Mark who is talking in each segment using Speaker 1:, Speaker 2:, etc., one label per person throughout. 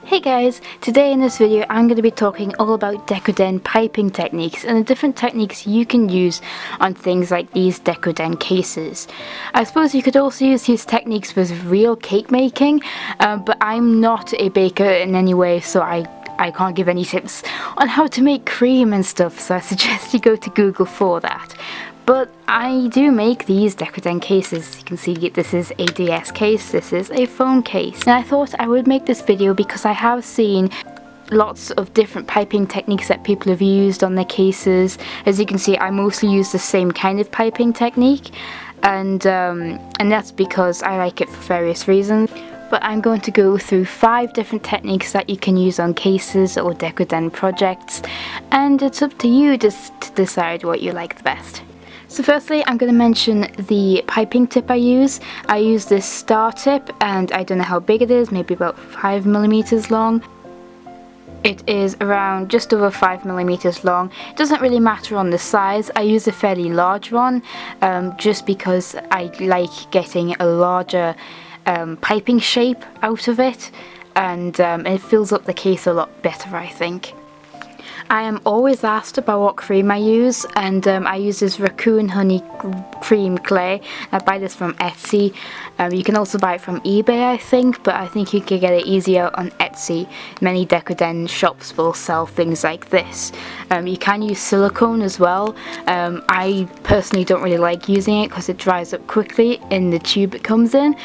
Speaker 1: Hey guys, today in this video I'm going to be talking all about Decoden piping techniques and the different techniques you can use on things like these Decoden cases. I suppose you could also use these techniques with real cake making, but I'm not a baker in any way, so I can't give any tips on how to make cream and stuff, so I suggest you go to Google for that. But I do make these Decoden cases. You can see this is a DS case, this is a phone case. And I thought I would make this video because I have seen lots of different piping techniques that people have used on their cases. As you can see, I mostly use the same kind of piping technique, and that's because I like it for various reasons. But I'm going to go through 5 different techniques that you can use on cases or Decoden projects, and it's up to you just to decide what you like the best. So firstly, I'm going to mention the piping tip I use. I use this star tip, and I don't know how big it is, maybe about 5mm long. It is around just over 5mm long. It doesn't really matter on the size. I use a fairly large one, just because I like getting a larger piping shape out of it, and it fills up the case a lot better, I think. I am always asked about what cream I use, and I use this Raccoon Honey Cream Clay. I buy this from Etsy. You can also buy it from eBay, I think, but I think you can get it easier on Etsy. Many Decoden shops will sell things like this. You can use silicone as well. I personally don't really like using it because it dries up quickly in the tube it comes in.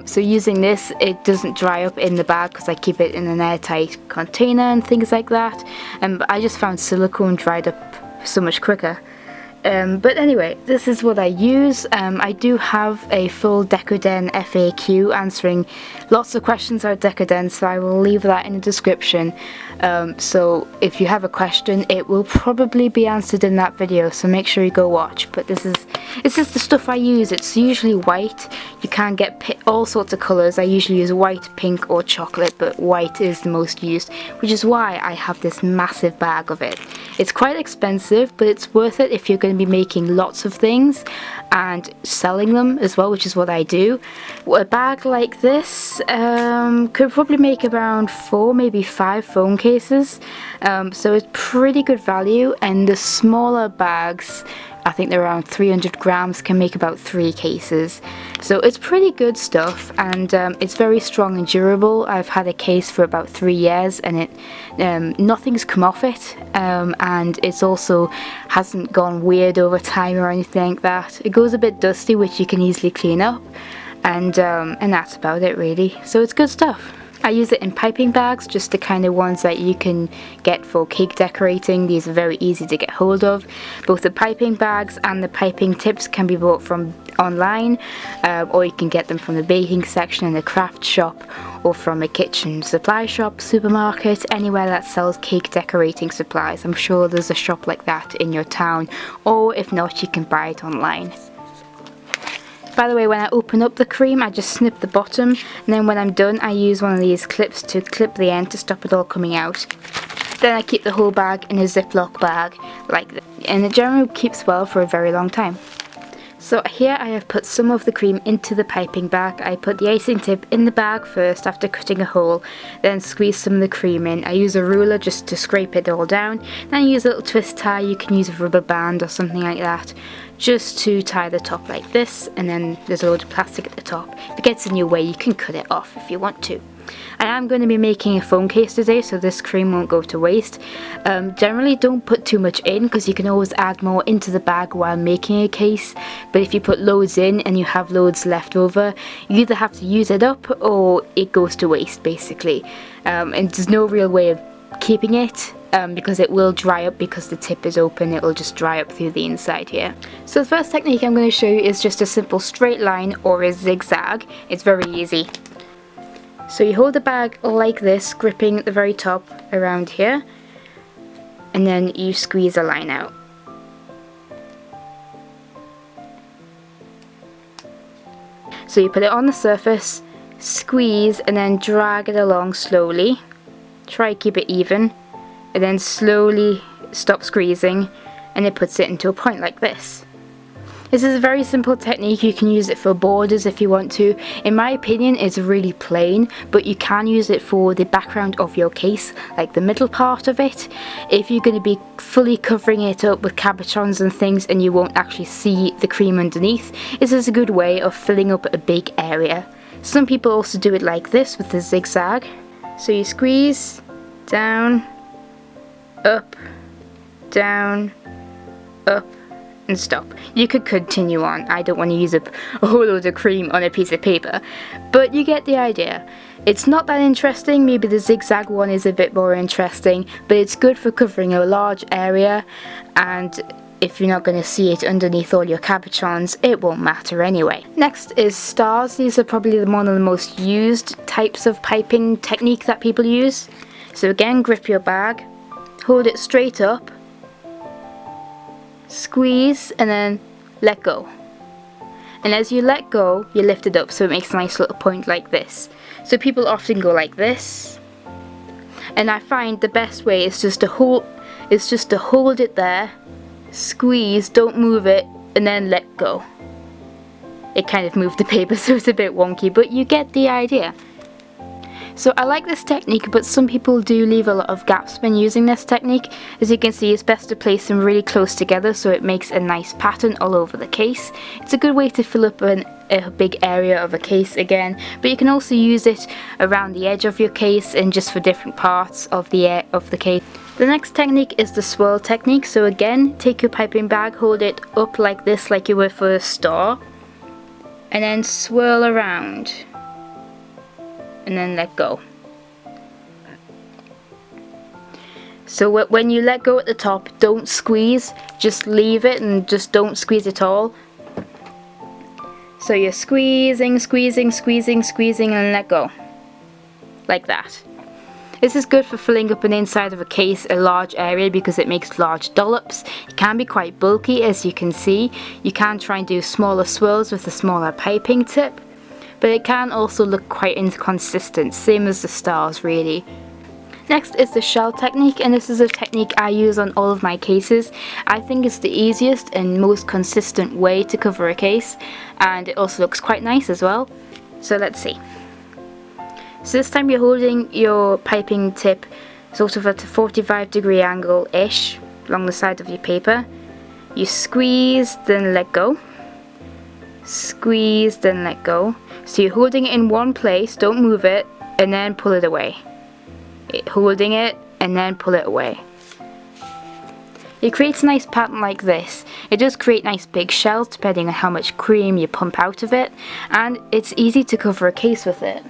Speaker 1: So using this, it doesn't dry up in the bag because I keep it in an airtight container and things like that. But I just found silicone dried up so much quicker. But anyway, this is what I use. I do have a full Decoden FAQ answering lots of questions about Decoden, so I will leave that in the description. So if you have a question, it will probably be answered in that video, so make sure you go watch. But this is the stuff I use. It's usually white. You can get all sorts of colours. I usually use white, pink or chocolate, but white is the most used, which is why I have this massive bag of it. It's quite expensive, but it's worth it if you're going to be making lots of things and selling them as well, which is what I do. A bag like this could probably make around 4, maybe 5 phone cases, so it's pretty good value. And the smaller bags, I think they're around 300 grams, can make about 3 cases. So it's pretty good stuff, and it's very strong and durable. I've had a case for about 3 years, and nothing's come off it, and it's also hasn't gone weird over time or anything like that. It goes a bit dusty, which you can easily clean up, and that's about it really. So it's good stuff. I use it in piping bags, just the kind of ones that you can get for cake decorating. These are very easy to get hold of. Both the piping bags and the piping tips can be bought from online, or you can get them from the baking section in a craft shop, or from a kitchen supply shop, supermarket, anywhere that sells cake decorating supplies. I'm sure there's a shop like that in your town, or if not, you can buy it online. By the way, when I open up the cream, I just snip the bottom, and then when I'm done, I use one of these clips to clip the end to stop it all coming out. Then I keep the whole bag in a Ziploc bag like this, and it generally keeps well for a very long time. So here I have put some of the cream into the piping bag. I put the icing tip in the bag first after cutting a hole, then squeeze some of the cream in. I use a ruler just to scrape it all down, then I use a little twist tie. You can use a rubber band or something like that, just to tie the top like this, and then there's a load of plastic at the top. If it gets in your way, you can cut it off if you want to. I am going to be making a phone case today, so this cream won't go to waste. Generally don't put too much in, because you can always add more into the bag while making a case, but if you put loads in and you have loads left over, you either have to use it up or it goes to waste basically. And there's no real way of keeping it, because it will dry up. Because the tip is open, it will just dry up through the inside here. So the first technique I'm going to show you is just a simple straight line or a zigzag. It's very easy. So you hold the bag like this, gripping at the very top around here, and then you squeeze a line out. So you put it on the surface, squeeze, and then drag it along slowly. Try to keep it even, and then slowly stop squeezing, and it puts it into a point like this. This is a very simple technique. You can use it for borders if you want to. In my opinion, it's really plain, but you can use it for the background of your case, like the middle part of it. If you're going to be fully covering it up with cabochons and things and you won't actually see the cream underneath, this is a good way of filling up a big area. Some people also do it like this with the zigzag. So you squeeze, down, up, down, up, and stop. You could continue on. I don't want to use up a whole load of cream on a piece of paper, but you get the idea. It's not that interesting. Maybe the zigzag one is a bit more interesting, but it's good for covering a large area, and if you're not going to see it underneath all your cabochons, it won't matter anyway. Next is stars. These are probably one of the most used types of piping technique that people use. So again, grip your bag, hold it straight up, squeeze, and then let go. And as you let go, you lift it up so it makes a nice little point like this. So people often go like this, and I find the best way is just to hold it there, squeeze, don't move it, and then let go. It kind of moved the paper, so it's a bit wonky, but you get the idea. So I like this technique, but some people do leave a lot of gaps when using this technique. As you can see, it's best to place them really close together so it makes a nice pattern all over the case. It's a good way to fill up a big area of a case again, but you can also use it around the edge of your case and just for different parts of the case. The next technique is the swirl technique. So again, take your piping bag, hold it up like this, like you would for a star, and then swirl around. And then let go. So when you let go at the top, don't squeeze, just leave it and just don't squeeze at all. So you're squeezing, squeezing, squeezing, squeezing, and let go. Like that. This is good for filling up an inside of a case, a large area, because it makes large dollops. It can be quite bulky, as you can see. You can try and do smaller swirls with a smaller piping tip, but it can also look quite inconsistent, same as the stars really. Next is the shell technique, and this is a technique I use on all of my cases. I think it's the easiest and most consistent way to cover a case, and it also looks quite nice as well. So let's see. So this time you're holding your piping tip sort of at a 45-degree angle-ish along the side of your paper. You squeeze, then let go. Squeeze, then let go. So you're holding it in one place, don't move it, and then pull it away. Holding it, and then pull it away. It creates a nice pattern like this. It does create nice big shells depending on how much cream you pump out of it, and it's easy to cover a case with it.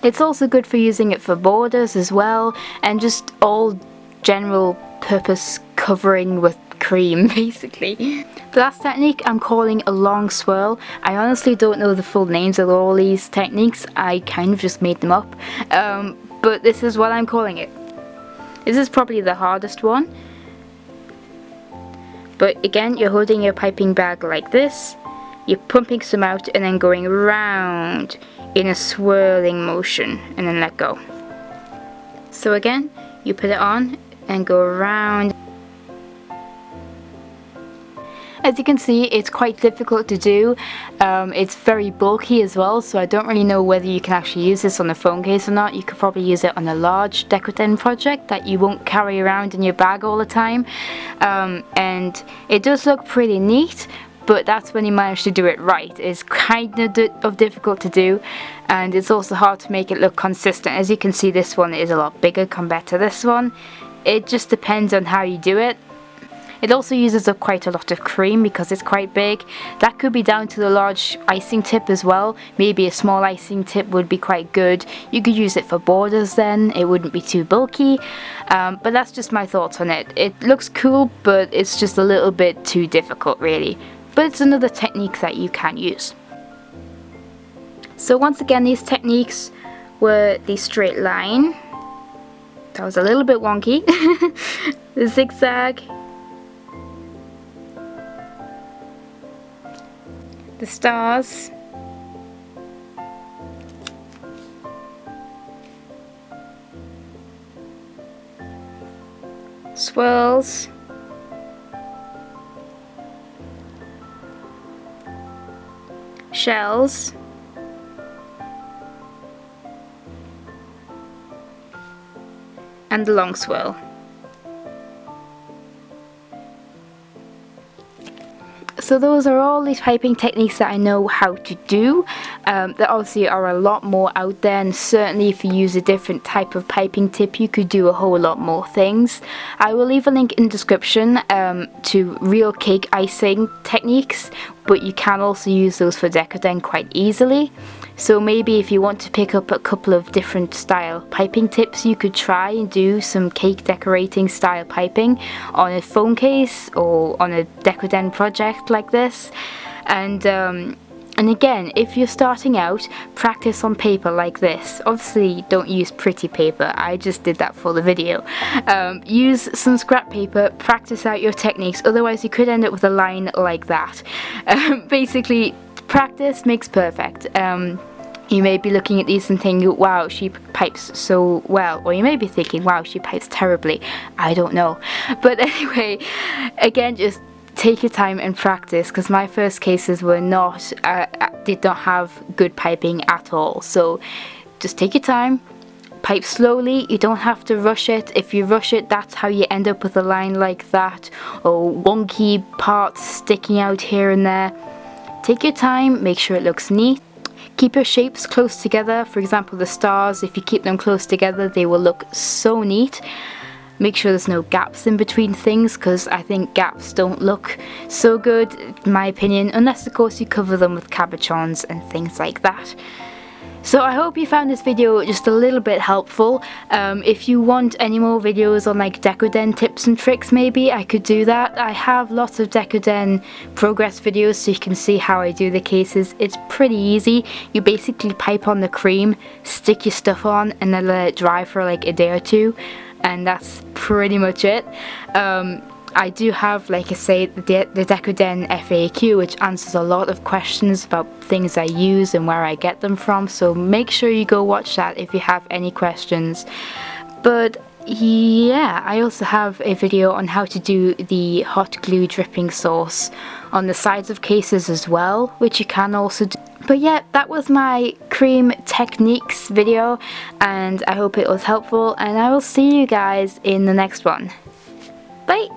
Speaker 1: It's also good for using it for borders as well, and just all general purpose covering with cream basically. The last technique I'm calling a long swirl. I honestly don't know the full names of all these techniques. I kind of just made them up, but this is what I'm calling it. This is probably the hardest one, but again, you're holding your piping bag like this, you're pumping some out and then going round in a swirling motion, and then let go. So again, you put it on and go around. As you can see, it's quite difficult to do. It's very bulky as well, so I don't really know whether you can actually use this on a phone case or not. You could probably use it on a large Decoden project that you won't carry around in your bag all the time. And it does look pretty neat, but that's when you manage to do it right. It's kind of difficult to do, and it's also hard to make it look consistent. As you can see, this one is a lot bigger compared to this one. It just depends on how you do it. It also uses up quite a lot of cream because it's quite big. That could be down to the large icing tip as well. Maybe a small icing tip would be quite good. You could use it for borders then, it wouldn't be too bulky. But that's just my thoughts on it. It looks cool, but it's just a little bit too difficult really. But it's another technique that you can use. So once again, these techniques were the straight line. That was a little bit wonky. The zigzag, the stars, swirls, shells, and the long swirl. So those are all these piping techniques that I know how to do. There obviously are a lot more out there, and certainly if you use a different type of piping tip you could do a whole lot more things. I will leave a link in the description to real cake icing techniques, but you can also use those for Decoden quite easily. So maybe if you want to pick up a couple of different style piping tips, you could try and do some cake decorating style piping on a phone case or on a Decoden project like this. And again, if you're starting out, practice on paper like this. Obviously don't use pretty paper, I just did that for the video. Use some scrap paper, practice out your techniques, otherwise you could end up with a line like that. Basically, practice makes perfect. You may be looking at these and thinking, wow, she pipes so well, or you may be thinking, wow, she pipes terribly. I don't know. But anyway, again, just take your time and practice, because my first cases were not, did not have good piping at all. So just take your time, pipe slowly, you don't have to rush it. If you rush it, that's how you end up with a line like that, or wonky parts sticking out here and there. Take your time, make sure it looks neat. Keep your shapes close together. For example, the stars, if you keep them close together, they will look so neat. Make sure there's no gaps in between things, because I think gaps don't look so good, in my opinion, unless of course you cover them with cabochons and things like that. So I hope you found this video just a little bit helpful. If you want any more videos on like Decoden tips and tricks, maybe I could do that. I have lots of Decoden progress videos so you can see how I do the cases. It's pretty easy. You basically pipe on the cream, stick your stuff on, and then let it dry for like a day or two, and that's pretty much it. I do have, like I say, the Decoden FAQ, which answers a lot of questions about things I use and where I get them from, so make sure you go watch that if you have any questions. But yeah, I also have a video on how to do the hot glue dripping sauce on the sides of cases as well, which you can also do. But yeah, that was my cream techniques video, and I hope it was helpful, and I will see you guys in the next one. Bye!